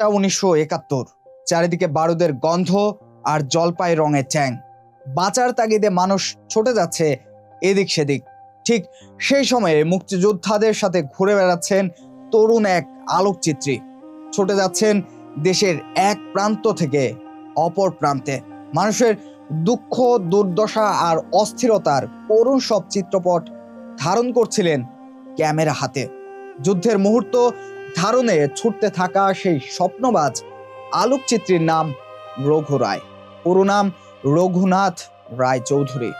1971। চারিদিকে বারুদের গন্ধ আর জলপাই রঙের ট্যাং। বাঁচার তাগিদে মানুষ ছুটে যাচ্ছে এদিক সেদিক। ঠিক সেই সময়ে মুক্তিযোদ্ধাদের সাথে ঘুরে বেড়াচ্ছেন তরুণ এক আলোকচিত্রী। ছুটে যাচ্ছেন দেশের এক প্রান্ত থেকে অপর প্রান্তে। মানুষের দুঃখ, দুর্দশা আর অস্থিরতার করুণ সব চিত্রপট ধারণ করছিলেন ক্যামেরা হাতে। যুদ্ধের মুহূর্ত ধারণে ছুটতে থাকা সেই স্বপ্নবাজ আলোকচিত্রীর নাম রঘু রায়। পুরো নাম রঘুনাথ রায় চৌধুরী।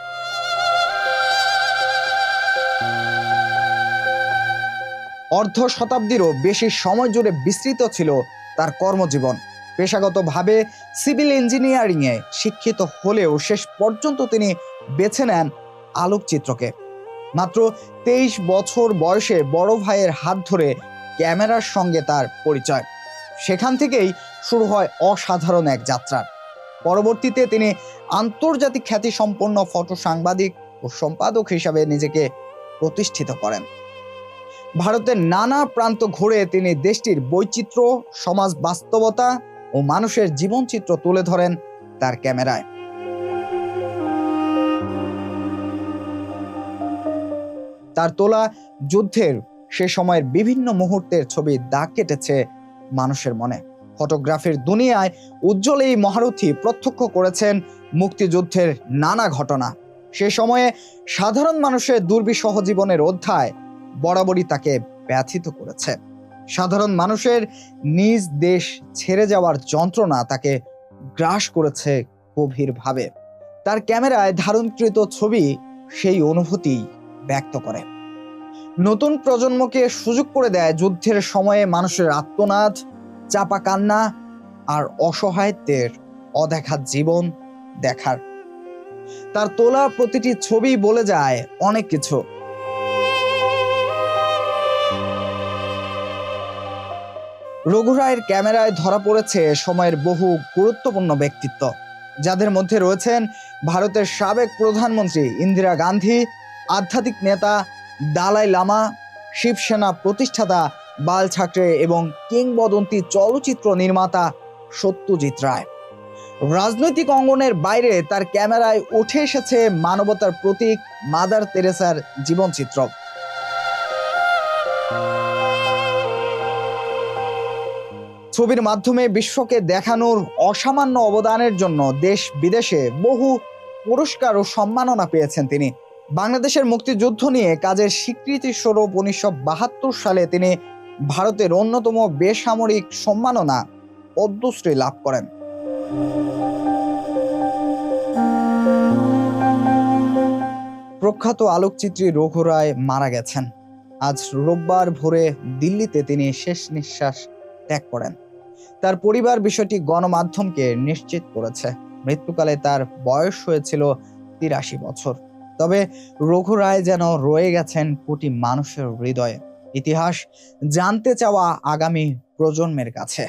অর্ধ শতাব্দীরও বেশি সময় জুড়ে বিস্তৃত ছিল তার কর্মজীবন। পেশাগতভাবে সিভিল ইঞ্জিনিয়ারিংয়ে শিক্ষিত হলেও শেষ পর্যন্ত তিনি বেছে নেন আলোকচিত্রকে। মাত্র 23 বছর বয়সে বড় ভাইয়ের হাত ধরে ক্যামেরার সঙ্গে তার পরিচয়। সেখান থেকেই শুরু হয় অসাধারণ এক যাত্রা। পরবর্তীতে তিনি আন্তর্জাতিক খ্যাতিসম্পন্ন ফটো সাংবাদিক ও সম্পাদক হিসাবে নিজেকে প্রতিষ্ঠিত করেন। ভারতের নানা প্রান্ত ঘুরে তিনি দেশটির বৈচিত্র্য, সমাজ বাস্তবতা ও মানুষের জীবনচিত্র তুলে ধরেন তার ক্যামেরায়। তার তোলা যুদ্ধের সে সময়ের বিভিন্ন মুহূর্তের ছবি দাগ কেটেছে মানুষের মনে। ফটোগ্রাফির দুনিয়ায় উজ্জ্বল এই মহারথী প্রত্যক্ষ করেছেন মুক্তিযুদ্ধের নানা ঘটনা। সে সময়ে সাধারণ মানুষের দুর্বিষহ জীবনের অধ্যায় বরাবরই তাকে ব্যথিত করেছে। সাধারণ মানুষের নিজ দেশ ছেড়ে যাওয়ার যন্ত্রণা তাকে গ্রাস করেছে গভীরভাবে। তার ক্যামেরায় ধারণকৃত ছবি সেই অনুভূতি ব্যক্ত করে। নতুন প্রজন্মকে সুযোগ করে দেয় যুদ্ধের সময়ে মানুষের আর্তনাদ, চাপা কান্না আর অসহায়ত্বের অদেখা জীবন দেখার। তার তোলা প্রতিটি ছবি বলে যায় অনেক কিছু। রঘু রায়ের ক্যামেরায় ধরা পড়েছে সময়ের বহু গুরুত্বপূর্ণ ব্যক্তিত্ব, যাদের মধ্যে রয়েছেন ভারতের সাবেক প্রধানমন্ত্রী ইন্দিরা গান্ধী, আধ্যাত্মিক নেতা দালাই লামা, শিবসেনা প্রতিষ্ঠাতা বাল ঠাকরে এবং কিংবদন্তি চলচ্চিত্র নির্মাতা সত্যজিৎ রায়। রাজনৈতিক অঙ্গনের বাইরে তার ক্যামেরায় উঠে এসেছে মানবতার প্রতীক মাদার তেরেসার জীবনচিত্র। ছবির মাধ্যমে বিশ্বকে দেখানোর অসামান্য অবদানের জন্য দেশ বিদেশে বহু পুরস্কার ও সম্মাননা পেয়েছেন তিনি। বাংলাদেশের মুক্তিযুদ্ধ নিয়ে কাজের স্বীকৃতি স্বরূপ 1972 সালে তিনি ভারতের অন্যতম বেসামরিক সম্মাননা পদ্মশ্রী লাভ করেন। প্রখ্যাত আলোকচিত্রী রঘু রায় মারা গেছেন। আজ রোববার ভোরে দিল্লিতে তিনি শেষ নিঃশ্বাস ত্যাগ করেন। তার পরিবার বিষয়টি গণমাধ্যমকে নিশ্চিত করেছে। মৃত্যুকালে তার বয়স হয়েছিল 83 বছর। তবে রঘু রায় যেন রয়ে গেছেন কোটি মানুষের হৃদয়ে, ইতিহাস জানতে চাওয়া আগামী প্রজন্মের কাছে।